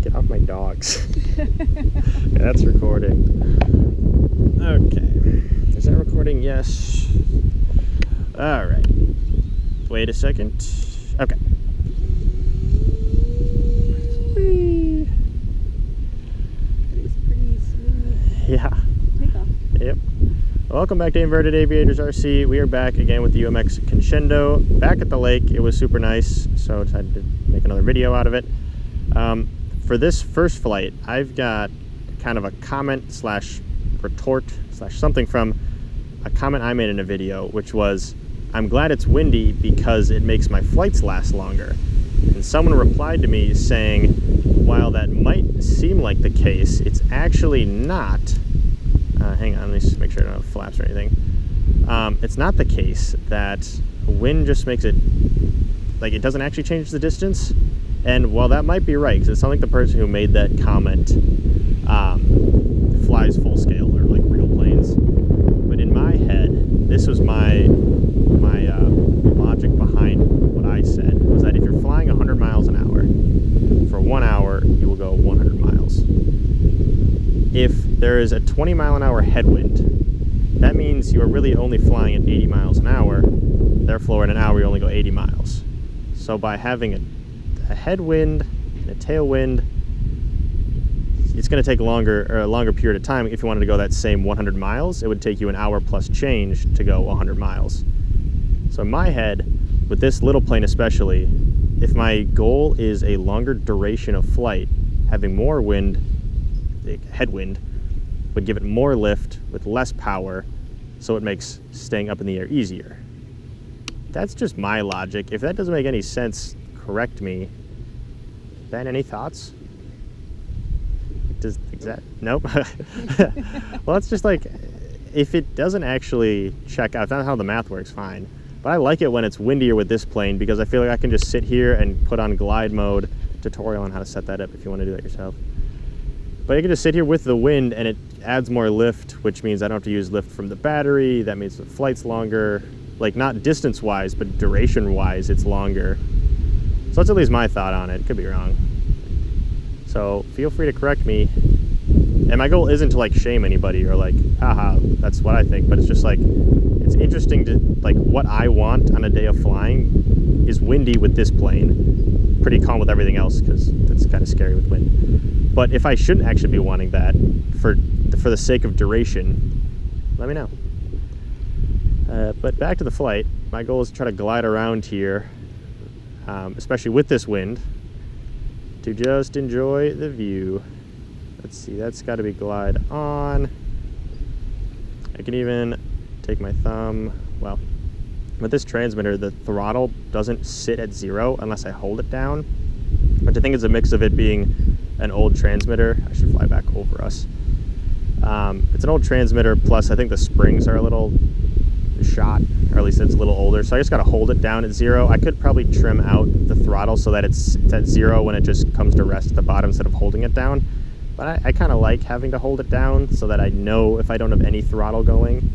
Get off my dogs. Yeah, that's recording. Okay. Is that recording? Yes. All right. Wait a second. Okay. Whee. That is pretty smooth. Yeah. Takeoff. Yep. Welcome back to Inverted Aviators RC. We are back again with the UMX Conscendo. Back at the lake. It was super nice, so I decided to make another video out of it. For this first flight, I've got kind of a comment slash retort slash something from a comment I made in a video, which was, I'm glad it's windy because it makes my flights last longer. And someone replied to me saying, while that might seem like the case, it's actually not. Hang on, let me just make sure I don't have flaps or anything. It's not the case that wind just makes it, like, it doesn't actually change the distance. And while that might be right, because it sounds like the person who made that comment flies full scale or like real planes, but in my head, this was my logic behind what I said, was that if you're flying 100 miles an hour, for 1 hour, you will go 100 miles. If there is a 20 mile an hour headwind, that means you are really only flying at 80 miles an hour, therefore in an hour you only go 80 miles. So by having a headwind and a tailwind, it's going to take a longer period of time. If you wanted to go that same 100 miles, it would take you an hour plus change to go 100 miles. So in my head, with this little plane especially, if my goal is a longer duration of flight, having more wind, the headwind, would give it more lift with less power, so it makes staying up in the air easier. That's just my logic. If that doesn't make any sense, correct me. Ben, any thoughts? Does that? Nope. Well, it's just like, if it doesn't actually check out, that's not how the math works, fine. But I like it when it's windier with this plane because I feel like I can just sit here and put on glide mode. Tutorial on how to set that up if you want to do that yourself. But I can just sit here with the wind and it adds more lift, which means I don't have to use lift from the battery. That means the flight's longer. Like, not distance-wise, but duration-wise, it's longer. So that's at least my thought on it. Could be wrong. So feel free to correct me. And my goal isn't to like shame anybody or like, haha, that's what I think. But it's just like, it's interesting to, like, what I want on a day of flying is windy with this plane. Pretty calm with everything else because that's kind of scary with wind. But if I shouldn't actually be wanting that for the sake of duration, let me know. But back to the flight, my goal is to try to glide around here, especially with this wind, to just enjoy the view. Let's see, that's got to be glide on. I can even take my thumb, well, with this transmitter, the throttle doesn't sit at 0 unless I hold it down, which I think is a mix of it being an old transmitter. I should fly back over us. It's an old transmitter, plus I think the springs are a little shot, or at least it's a little older, so I just got to hold it down at 0. I could probably trim out the throttle so that it's at 0 when it just comes to rest at the bottom instead of holding it down, but I kind of like having to hold it down so that I know if I don't have any throttle going.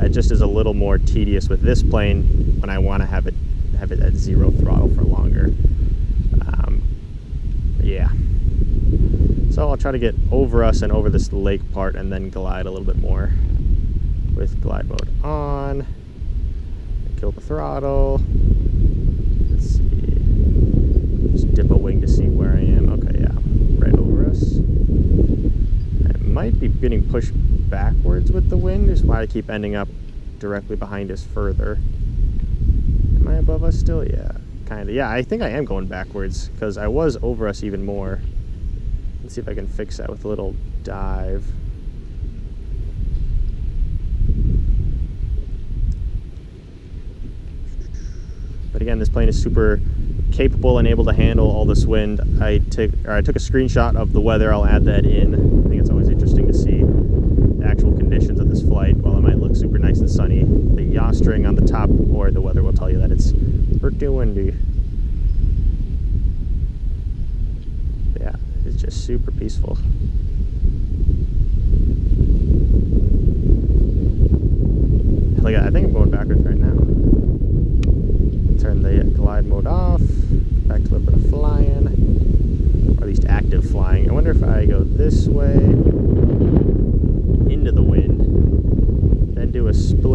It just is a little more tedious with this plane when I want to have it at 0 throttle for longer. Yeah, so I'll try to get over us and over this lake part and then glide a little bit more with glide mode on. Kill the throttle. Let's see. Just dip a wing to see where I am. Okay, yeah, right over us. I might be getting pushed backwards with the wind, is why I keep ending up directly behind us further. Am I above us still? Yeah, kind of. Yeah, I think I am going backwards because I was over us even more. Let's see if I can fix that with a little dive. But again, this plane is super capable and able to handle all this wind. I took a screenshot of the weather. I'll add that in. I think it's always interesting to see the actual conditions of this flight. While it might look super nice and sunny, the yaw string on the top or the weather will tell you that it's pretty windy. Yeah, it's just super peaceful. Like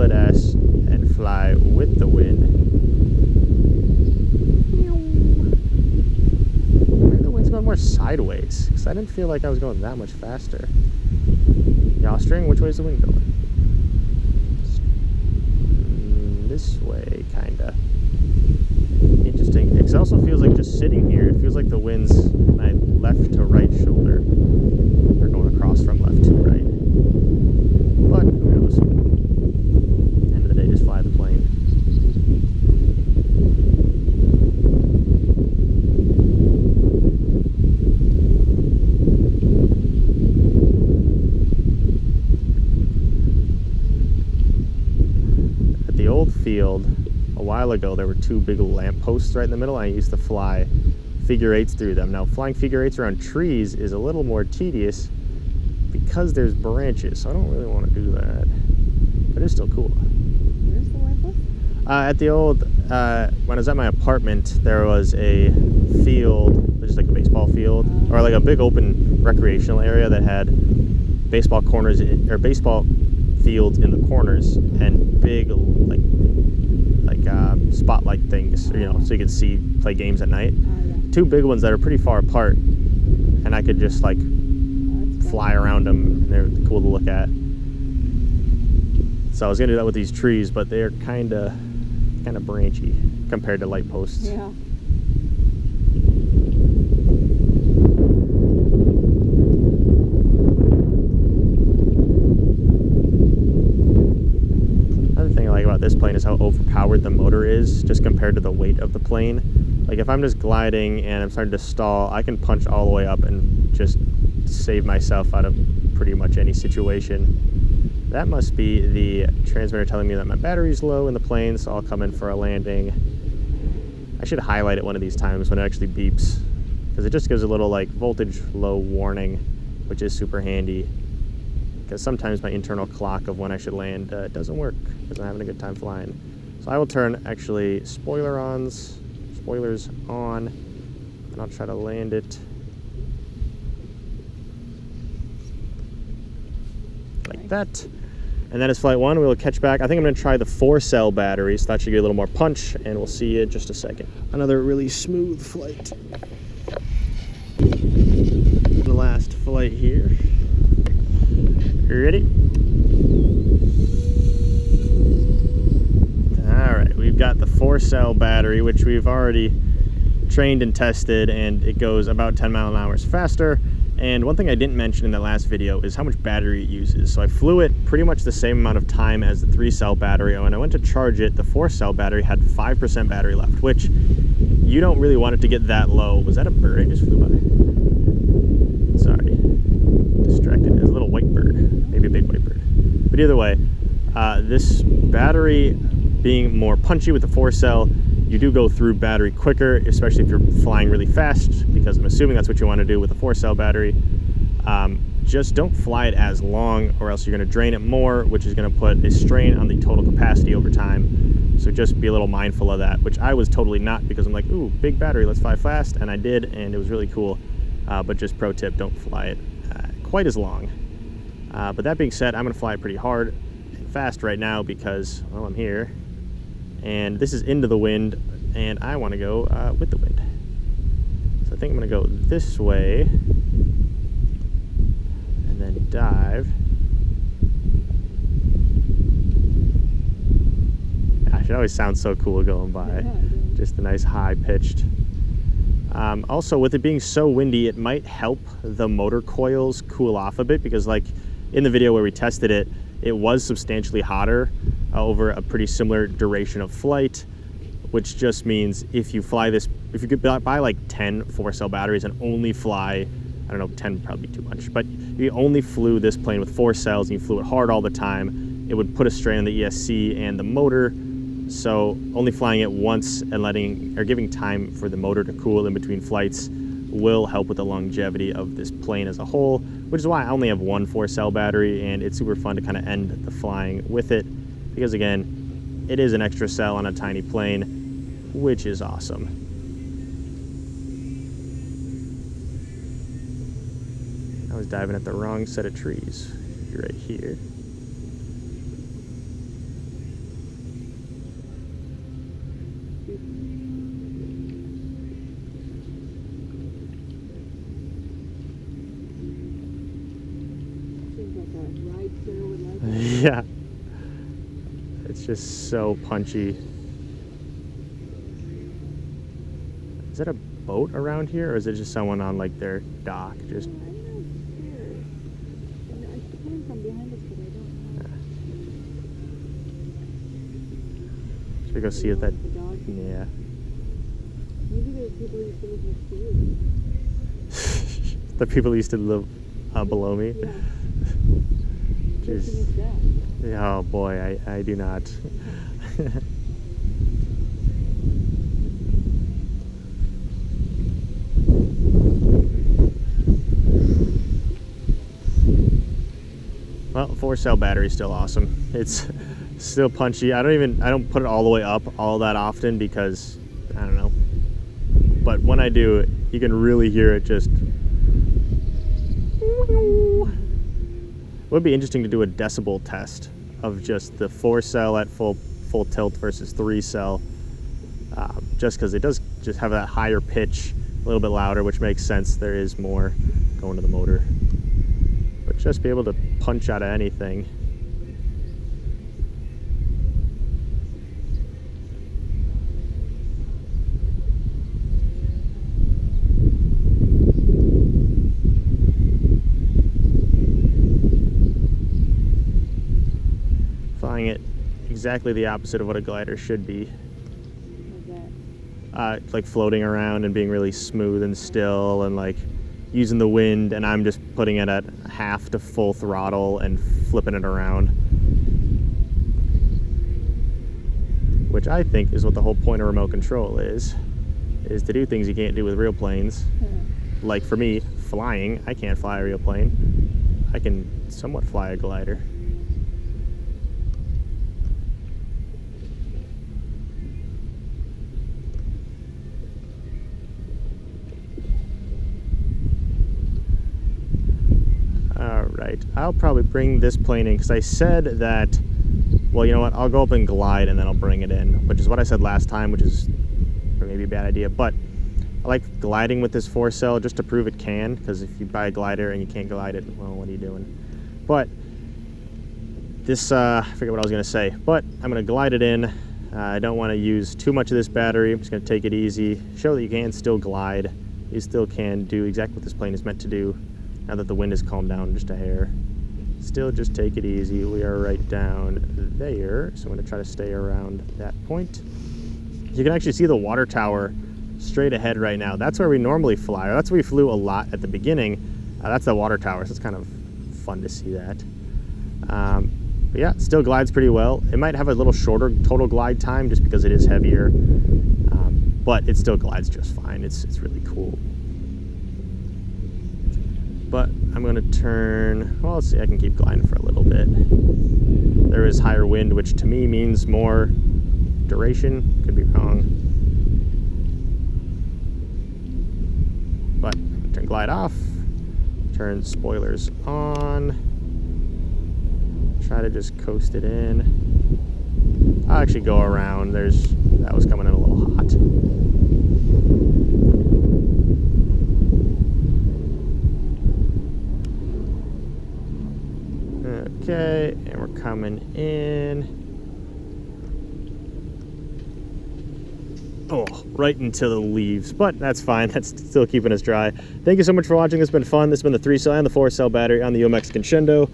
solid S and fly with the wind. Maybe the wind's going more sideways, because I didn't feel like I was going that much faster. Yaw string, which way is the wind going? This way, kinda. Interesting, because it also feels like just sitting here, it feels like the wind's my left to right shoulder. They're going across from left to right. But who knows? End of the day, just fly the plane. At the old field, a while ago, there were two big lamp posts right in the middle. I used to fly figure eights through them. Now, flying figure eights around trees is a little more tedious because there's branches, so I don't really want to do that. But it's still cool. Where's the lamp post? At the old, when I was at my apartment, there was a field, just like a baseball field, or like a big open recreational area that had baseball corners, or baseball fields in the corners, and big, like spotlight things, you know, so you could see, play games at night. Yeah. Two big ones that are pretty far apart, and I could just like fly around them, and they're cool to look at. So I was gonna do that with these trees, but they're kind of branchy compared to light posts. Yeah. Another thing I like about this plane is how overpowered the motor is, just compared to the weight of the plane. Like if I'm just gliding and I'm starting to stall, I can punch all the way up and just save myself out of pretty much any situation. That must be the transmitter telling me that my battery's low in the plane, so I'll come in for a landing. I should highlight it one of these times when it actually beeps, because it just gives a little like voltage low warning, which is super handy. Because sometimes my internal clock of when I should land doesn't work because I'm having a good time flying. So I will turn actually spoilers on, and I'll try to land it like that. And that is flight one. We will catch back. I think I'm going to try the 4-cell battery, so that should get a little more punch, and we'll see you in just a second. Another really smooth flight. The last flight here. Ready? Alright, we've got the 4-cell battery, which we've already trained and tested, and it goes about 10 miles an hour faster. And one thing I didn't mention in that last video is how much battery it uses. So I flew it pretty much the same amount of time as the 3-cell battery, and when I went to charge it, the 4-cell battery had 5% battery left, which you don't really want it to get that low. Was that a bird I just flew by? Sorry. Distracted. It's a little white bird. Maybe a big white bird. But either way, this battery being more punchy with the 4-cell, you do go through battery quicker, especially if you're flying really fast, because I'm assuming that's what you want to do with a 4-cell battery. Just don't fly it as long, or else you're going to drain it more, which is going to put a strain on the total capacity over time. So just be a little mindful of that, which I was totally not, because I'm like, ooh, big battery, let's fly fast, and I did, and it was really cool. But just pro tip, don't fly it quite as long. But that being said, I'm going to fly it pretty hard and fast right now because, well, I'm here. And this is into the wind, and I want to go with the wind. So I think I'm going to go this way, and then dive. Gosh, it always sounds so cool going by. Yeah, Just a nice high-pitched. Also, with it being so windy, it might help the motor coils cool off a bit, because like in the video where we tested it, it was substantially hotter over a pretty similar duration of flight, which just means if you fly this, if you could buy like 10 4-cell batteries and only fly, I don't know, 10 probably too much, but if you only flew this plane with 4 cells and you flew it hard all the time, it would put a strain on the ESC and the motor. So only flying it once and giving time for the motor to cool in between flights will help with the longevity of this plane as a whole, which is why I only have one 4-cell battery, and it's super fun to kind of end the flying with it, because again, it is an extra cell on a tiny plane, which is awesome. I was diving at the wrong set of trees. You're right here. Yeah. It's just so punchy. Is that a boat around here, or is it just someone on like their dock? Just. I'm not sure. It's coming from behind us, but I don't know. Should we go see if that? The dog. Yeah. Maybe there's people who used to live next to you. The people who used to live below me. Yeah. Jeez. Oh boy, I do not. Well, 4-cell battery is still awesome. It's still punchy. I don't put it all the way up all that often because I don't know. But when I do, you can really hear it just. It would be interesting to do a decibel test of just the 4-cell at full tilt versus 3-cell, just because it does just have that higher pitch, a little bit louder, which makes sense. There is more going to the motor, but just be able to punch out of anything. Flying it exactly the opposite of what a glider should be. What's that? Like floating around and being really smooth and still and like using the wind, and I'm just putting it at half to full throttle and flipping it around. Which I think is what the whole point of remote control is to do things you can't do with real planes. Like for me, flying, I can't fly a real plane. I can somewhat fly a glider. Alright, I'll probably bring this plane in because I said that, well, you know what, I'll go up and glide and then I'll bring it in, which is what I said last time, which is maybe a bad idea, but I like gliding with this 4-cell just to prove it can, because if you buy a glider and you can't glide it, well, what are you doing? But this, I forget what I was going to say, but I'm going to glide it in. I don't want to use too much of this battery. I'm just going to take it easy, show that you can still glide. You still can do exactly what this plane is meant to do. Now that the wind has calmed down just a hair. Still just take it easy. We are right down there, so I'm going to try to stay around that point. You can actually see the water tower straight ahead right now. That's where we normally fly. That's where we flew a lot at the beginning. That's the water tower, so it's kind of fun to see that. But yeah, it still glides pretty well. It might have a little shorter total glide time just because it is heavier, but it still glides just fine. It's really cool. But I'm going to turn, well, let's see, I can keep gliding for a little bit. There is higher wind, which to me means more duration. Could be wrong. But turn glide off, turn spoilers on, try to just coast it in. I'll actually go around. That was coming in a little hot. Okay, and we're coming in. Oh, right into the leaves, but that's fine. That's still keeping us dry. Thank you so much for watching. This has been fun. This has been the 3-cell and the 4-cell battery on the UMX Conscendo.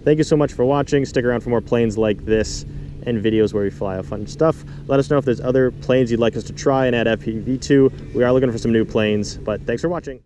Thank you so much for watching. Stick around for more planes like this and videos where we fly out fun stuff. Let us know if there's other planes you'd like us to try and add FPV to. We are looking for some new planes, but thanks for watching.